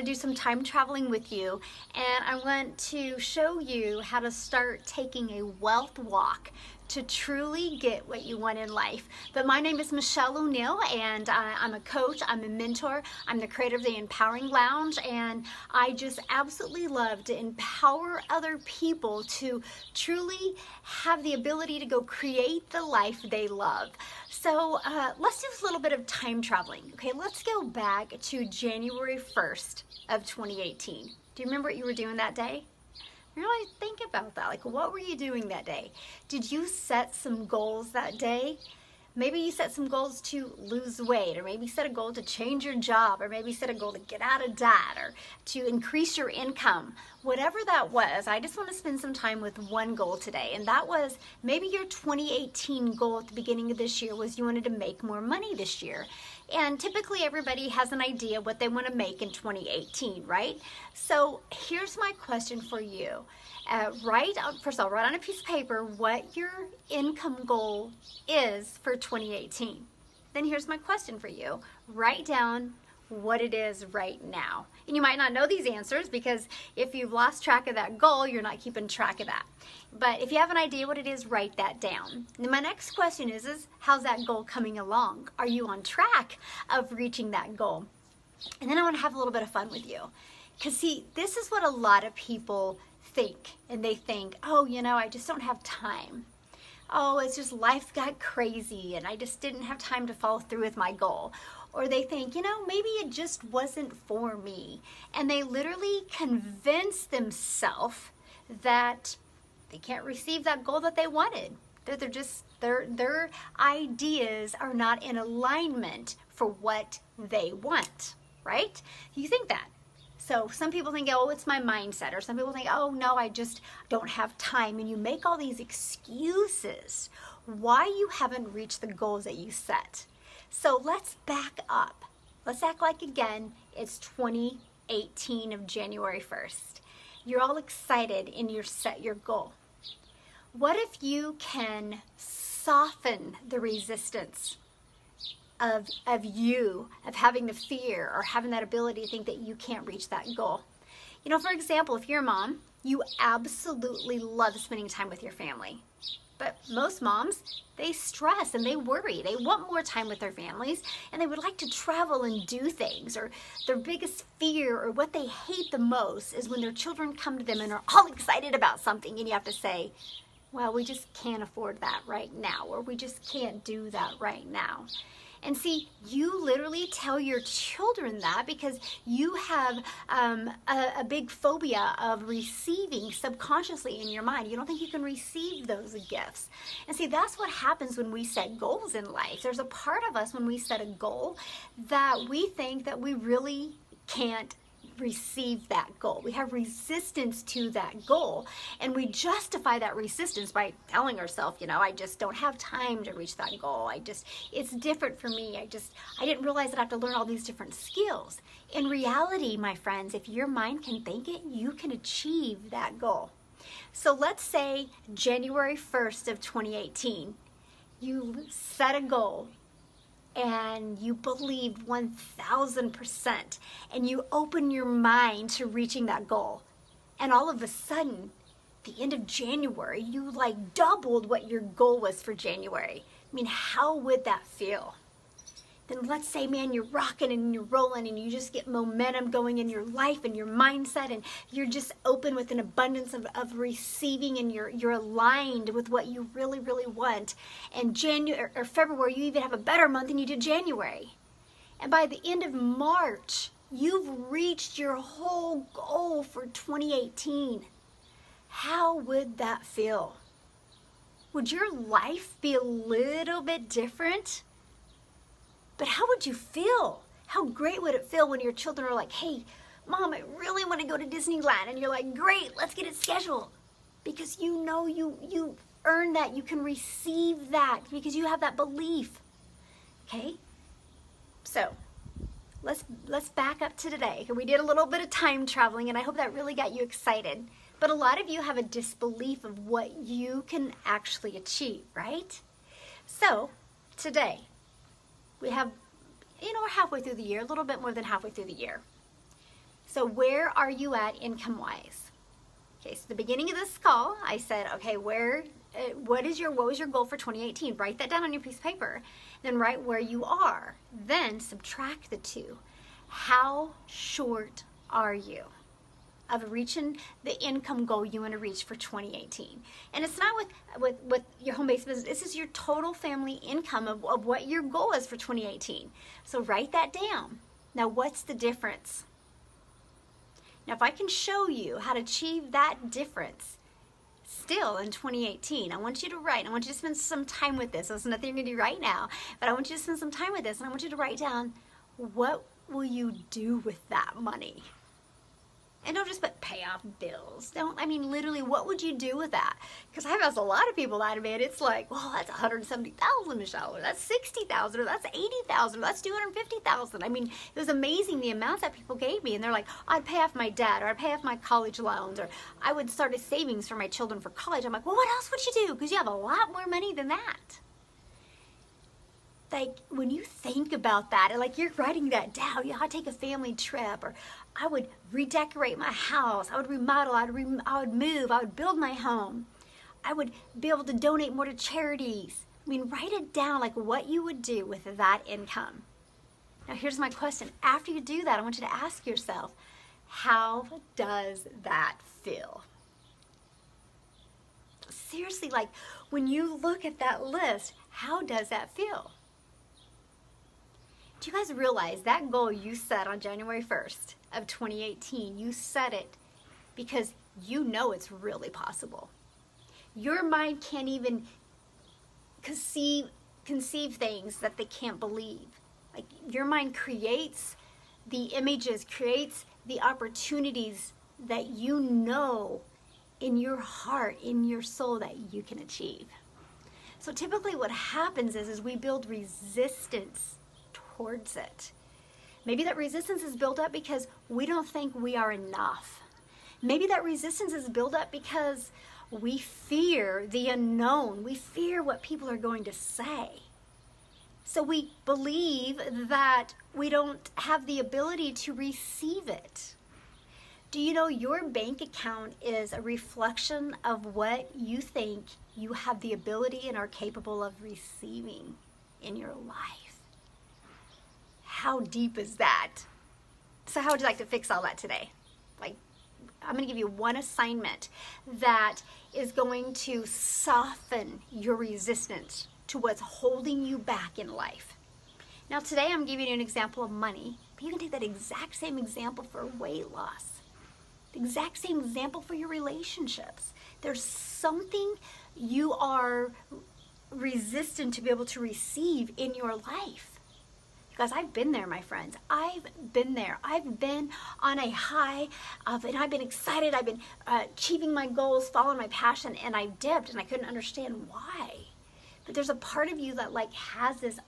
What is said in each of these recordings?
to do some time traveling with you, and I want to show you how to start taking a wealth walk to truly get what you want in life. But my name is Michelle O'Neill, and I'm a coach, I'm a mentor, I'm the creator of the Empowering Lounge, and I just absolutely love to empower other people to truly have the ability to go create the life they love. So let's do a little bit of time traveling. Okay, let's go back to January 1st of 2018. Do you remember what you were doing that day? Really think about that. Like, what were you doing that day? Did you set some goals that day? Maybe you set some goals to lose weight, or maybe set a goal to change your job, or maybe set a goal to get out of debt, or to increase your income. Whatever that was, I just want to spend some time with one goal today, and that was maybe your 2018 goal at the beginning of this year was you wanted to make more money this year. And typically everybody has an idea what they want to make in 2018, right? So here's my question for you. First of all, write on a piece of paper what your income goal is for 2018. Then here's my question for you. Write down what it is right now. And you might not know these answers because if you've lost track of that goal, you're not keeping track of that. But if you have an idea what it is, write that down. And my next question is how's that goal coming along? Are you on track of reaching that goal? And then I want to have a little bit of fun with you. Because see, this is what a lot of people think. And they think, oh, I just don't have time. Oh, it's just life got crazy and I just didn't have time to follow through with my goal. Or they think, maybe it just wasn't for me. And they literally convince themselves that they can't receive that goal that they wanted. They're just, their ideas are not in alignment for what they want, right? You think that. So some people think, oh, it's my mindset. Or some people think, oh, no, I just don't have time. And you make all these excuses why you haven't reached the goals that you set. So let's back up. Let's act like, again, it's 2018 of January 1st. You're all excited and you're set your goal. What if you can soften the resistance of having the fear or having that ability to think that you can't reach that goal? For example, if you're a mom, you absolutely love spending time with your family. But most moms, they stress and they worry. They want more time with their families and they would like to travel and do things. Or their biggest fear or what they hate the most is when their children come to them and are all excited about something and you have to say, well, we just can't afford that right now, or we just can't do that right now. And see, you literally tell your children that because you have a big phobia of receiving subconsciously in your mind. You don't think you can receive those gifts. And see, that's what happens when we set goals in life. There's a part of us when we set a goal that we think that we really can't receive that goal. We have resistance to that goal, and we justify that resistance by telling ourselves, I just don't have time to reach that goal. It's different for me. I didn't realize that I have to learn all these different skills. In reality, my friends, if your mind can think it, you can achieve that goal. So let's say January 1st of 2018, you set a goal and you believed 1000%, and you open your mind to reaching that goal. And all of a sudden, the end of January, you doubled what your goal was for January. How would that feel? Then let's say, man, you're rocking and you're rolling and you just get momentum going in your life and your mindset, and you're just open with an abundance of receiving, and you're aligned with what you really, really want. And January or February, you even have a better month than you did January. And by the end of March, you've reached your whole goal for 2018. How would that feel? Would your life be a little bit different? But how would you feel? How great would it feel when your children are like, hey, Mom, I really want to go to Disneyland. And you're like, great, let's get it scheduled. Because you earned that. You can receive that because you have that belief. Okay? So let's back up to today. We did a little bit of time traveling, and I hope that really got you excited. But a lot of you have a disbelief of what you can actually achieve, right? So today, we have, we're halfway through the year, a little bit more than halfway through the year. So where are you at income-wise? Okay, so at the beginning of this call, I said, okay, what was your goal for 2018? Write that down on your piece of paper. Then write where you are. Then subtract the two. How short are you of reaching the income goal you want to reach for 2018? And it's not with your home-based business. This is your total family income of what your goal is for 2018. So write that down. Now, what's the difference? Now, if I can show you how to achieve that difference still in 2018, I want you to write. I want you to spend some time with this. There's nothing you're going to do right now, but I want you to spend some time with this, and I want you to write down, what will you do with that money? And don't just pay off bills. Literally, what would you do with that? Because I've asked a lot of people that, man, it's like, well, that's $170,000, Michelle, or that's $60,000, or that's $80,000, or that's $250,000. It was amazing the amounts that people gave me, and they're like, I'd pay off my debt, or I'd pay off my college loans, or I would start a savings for my children for college. I'm like, well, what else would you do? Because you have a lot more money than that. Like, when you think about that, and like you're writing that down, I'd take a family trip, or I would redecorate my house, I would remodel, I would move, I would build my home, I would be able to donate more to charities. Write it down, like what you would do with that income. Now here's my question. After you do that, I want you to ask yourself, how does that feel? Seriously, like when you look at that list, how does that feel? Do you guys realize that goal you set on January 1st of 2018, you set it because you know it's really possible. Your mind can't even conceive things that they can't believe. Like, your mind creates the images, creates the opportunities that you know in your heart, in your soul, that you can achieve. So typically what happens is we build resistance towards it. Maybe that resistance is built up because we don't think we are enough. Maybe that resistance is built up because we fear the unknown. We fear what people are going to say. So we believe that we don't have the ability to receive it. Do you know your bank account is a reflection of what you think you have the ability and are capable of receiving in your life? How deep is that? So how would you like to fix all that today? Like, I'm going to give you one assignment that is going to soften your resistance to what's holding you back in life. Now today I'm giving you an example of money, but you can take that exact same example for weight loss. The exact same example for your relationships. There's something you are resistant to be able to receive in your life. Because I've been there, my friends. I've been there. I've been on a high of, and I've been excited. I've been achieving my goals, following my passion, and I dipped, and I couldn't understand why. But there's a part of you that has this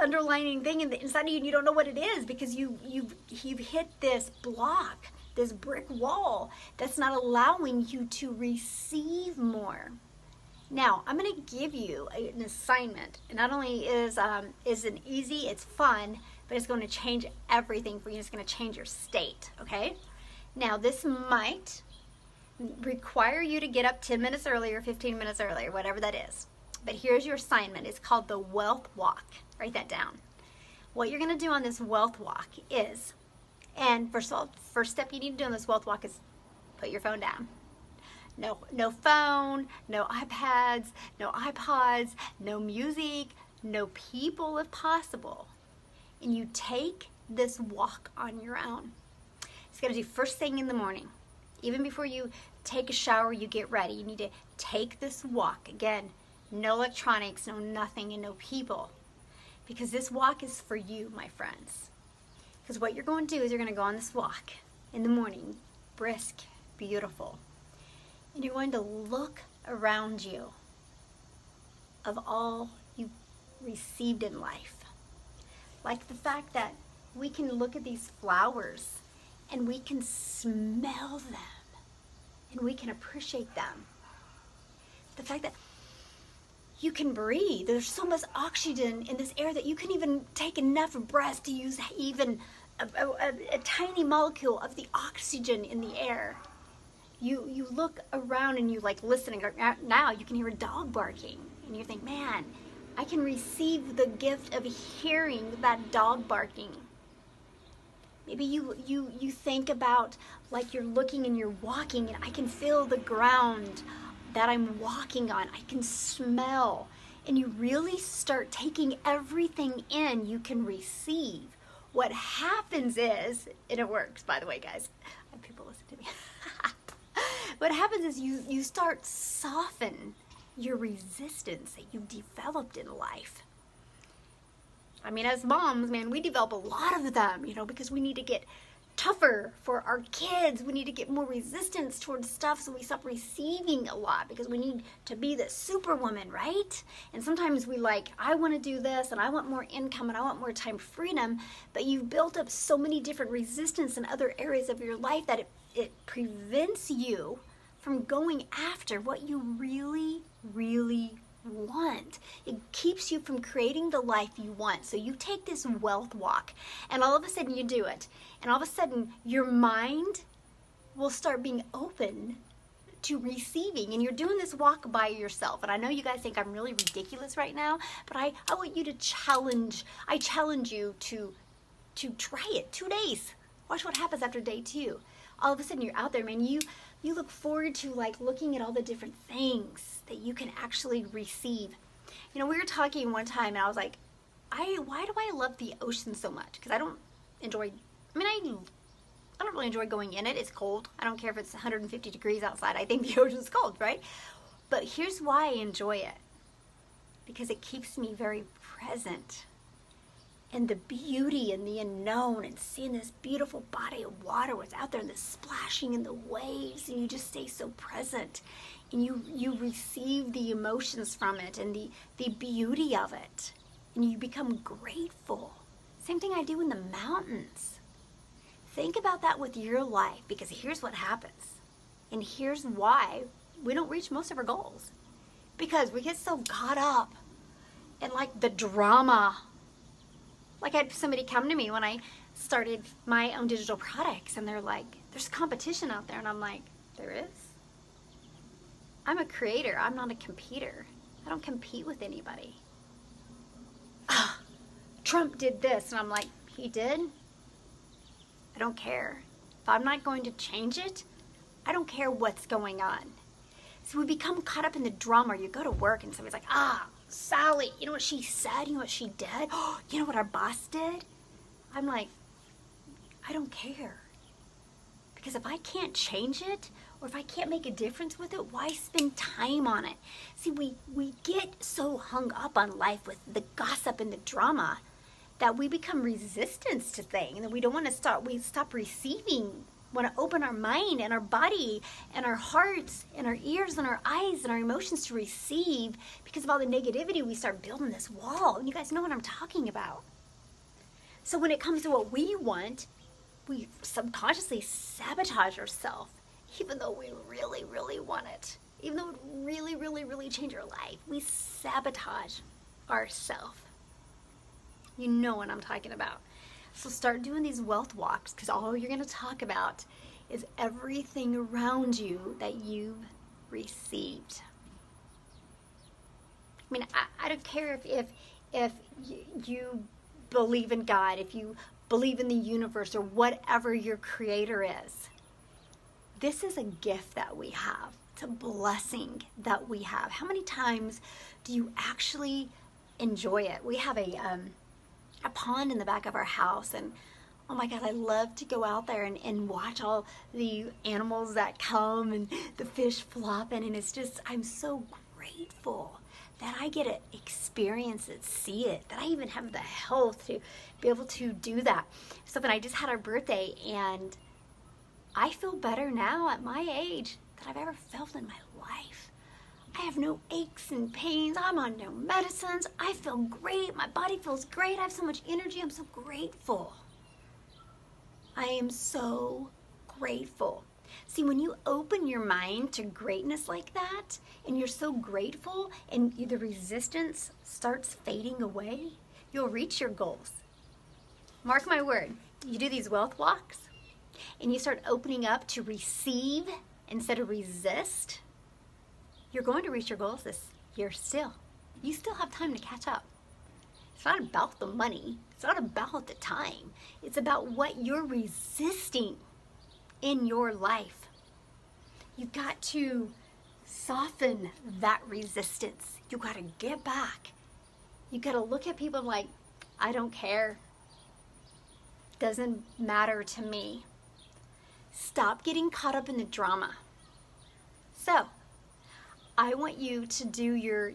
underlining thing inside of you, and you don't know what it is because you've hit this block, this brick wall that's not allowing you to receive more. Now, I'm going to give you an assignment. And not only is it easy, it's fun, but it's going to change everything for you. It's going to change your state, okay? Now, this might require you to get up 10 minutes earlier, 15 minutes earlier, whatever that is. But here's your assignment. It's called the Wealth Walk. Write that down. What you're going to do on this Wealth Walk is, and first of all, first step you need to do on this Wealth Walk is put your phone down. No phone, no iPads, no iPods, no music, no people if possible. And you take this walk on your own. It's going to do first thing in the morning. Even before you take a shower, you get ready. You need to take this walk. Again, no electronics, no nothing, and no people. Because this walk is for you, my friends. Because what you're going to do is you're going to go on this walk in the morning, brisk, beautiful. And you're going to look around you of all you've received in life. Like the fact that we can look at these flowers and we can smell them and we can appreciate them. The fact that you can breathe. There's so much oxygen in this air that you can even take enough breaths to use even a tiny molecule of the oxygen in the air. You look around and you like listening. Now you can hear a dog barking and you think, man, I can receive the gift of hearing that dog barking. Maybe you think about like you're looking and you're walking and I can feel the ground that I'm walking on. I can smell. And you really start taking everything in you can receive. What happens is, and it works, by the way, guys. People listen to me. What happens is you start soften your resistance that you've developed in life. I mean, as moms, man, we develop a lot of them, because we need to get tougher for our kids. We need to get more resistance towards stuff so we stop receiving a lot because we need to be the superwoman, right? And sometimes we I want to do this and I want more income and I want more time freedom, but you've built up so many different resistance in other areas of your life that it prevents you from going after what you really, really want. It keeps you from creating the life you want. So you take this wealth walk and all of a sudden you do it. And all of a sudden your mind will start being open to receiving. And you're doing this walk by yourself. And I know you guys think I'm really ridiculous right now, but I want you to challenge you to try it. 2 days. Watch what happens after day 2. All of a sudden you're out there, man. You look forward to looking at all the different things that you can actually receive. We were talking one time and I was like, why do I love the ocean so much? Because I don't really enjoy going in it. It's cold. I don't care if it's 150 degrees outside. I think the ocean's cold, right? But here's why I enjoy it. Because it keeps me very present. And the beauty and the unknown and seeing this beautiful body of water what's out there and the splashing in the waves, and you just stay so present and you receive the emotions from it and the beauty of it, and you become grateful. Same thing I do in the mountains. Think about that with your life, because here's what happens and here's why we don't reach most of our goals, because we get so caught up in the drama. I had somebody come to me when I started my own digital products, and they're like, there's competition out there. And I'm like, there is? I'm a creator. I'm not a competitor. I don't compete with anybody. Trump did this. And I'm like, he did? I don't care. If I'm not going to change it, I don't care what's going on. So we become caught up in the drama. You go to work and somebody's like, Sally, you know what she said? You know what she did? You know what our boss did? I'm like, I don't care. Because if I can't change it, or if I can't make a difference with it, why spend time on it? See, we get so hung up on life with the gossip and the drama that we become resistant to things, and we don't want to start. We stop receiving. Want to open our mind and our body and our hearts and our ears and our eyes and our emotions to receive. Because of all the negativity, we start building this wall. And you guys know what I'm talking about. So when it comes to what we want, we subconsciously sabotage ourselves, even though we really, really want it. Even though it would really, really, really change our life, we sabotage ourselves. You know what I'm talking about. So start doing these wealth walks, because all you're going to talk about is everything around you that you've received. I mean, I don't care if you believe in God, if you believe in the universe, or whatever your creator is. This is a gift that we have. It's a blessing that we have. How many times do you actually enjoy it? We have a pond in the back of our house, and oh my God, I love to go out there and watch all the animals that come and the fish flopping, and it's just, I'm so grateful that I get to experience it, see it, that I even have the health to be able to do that. So when I just had our birthday, and I feel better now at my age than I've ever felt in my life. I have no aches and pains. I'm on no medicines. I feel great. My body feels great. I have so much energy. I'm so grateful. I am so grateful. See, when you open your mind to greatness like that, and you're so grateful, and the resistance starts fading away, you'll reach your goals. Mark my word. you do these wealth walks and you start opening up to receive instead of resist, you're going to reach your goals this year still. You still have time to catch up. It's not about the money. It's not about the time. It's about what you're resisting in your life. You've got to soften that resistance. You got to get back. You got to look at people like, I don't care. Doesn't matter to me. Stop getting caught up in the drama. So, I want you to do your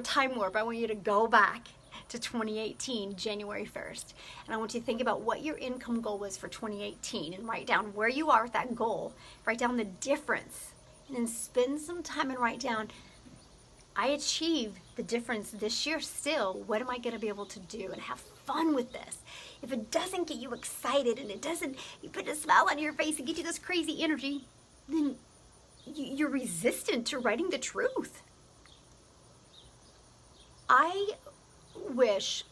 time warp. I want you to go back to 2018, January 1st. And I want you to think about what your income goal was for 2018 and write down where you are with that goal. Write down the difference. And then spend some time and write down, I achieved the difference this year still. What am I going to be able to do? And have fun with this. If it doesn't get you excited and it doesn't, you put a smile on your face and get you this crazy energy, then you're resistant to writing the truth. I wish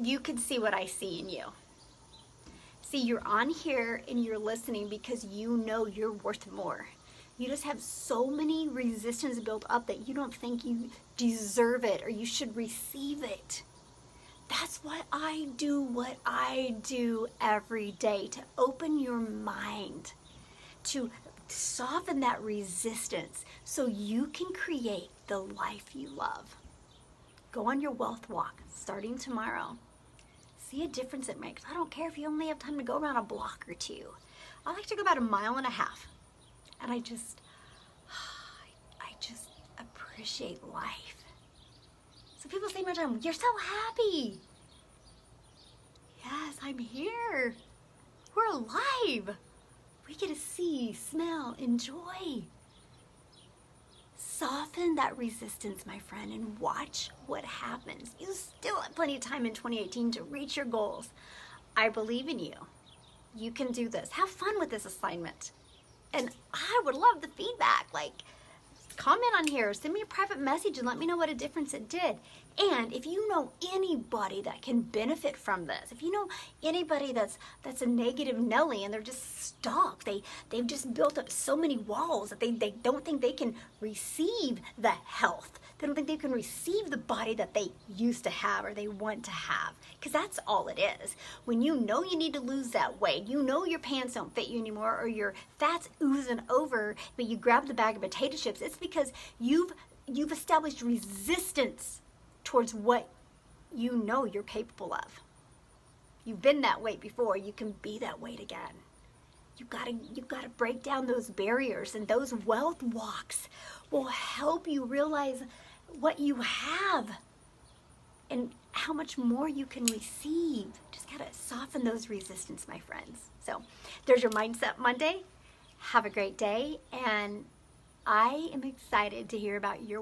you could see what I see in you. See, you're on here and you're listening because you know you're worth more. You just have so many resistance built up that you don't think you deserve it or you should receive it. That's what I do every day, to open your mind, to soften that resistance so you can create the life you love. Go on your wealth walk starting tomorrow. See a difference it makes. I don't care if you only have time to go around a block or two. I like to go about 1.5 miles. And I just appreciate life. So people say to me all the time, you're so happy. Yes, I'm here. We're alive. We get to see, smell, enjoy. Soften that resistance, my friend, and watch what happens. You still have plenty of time in 2018 to reach your goals. I believe in you. You can do this. Have fun with this assignment. And I would love the feedback. Like, comment on here, send me a private message and let me know what a difference it did. And if you know anybody that can benefit from this, if you know anybody that's a negative Nelly and they're just stuck, they've just built up so many walls that they don't think they can receive the health. They don't think they can receive the body that they used to have or they want to have. Because that's all it is. When you know you need to lose that weight, you know your pants don't fit you anymore or your fat's oozing over, but you grab the bag of potato chips, it's because you've established resistance towards what you know you're capable of. You've been that weight before, you can be that weight again. You've got to break down those barriers, and those wealth walks will help you realize what you have and how much more you can receive. Just got to soften those resistance, my friends. So there's your Mindset Monday. Have a great day, and I am excited to hear about your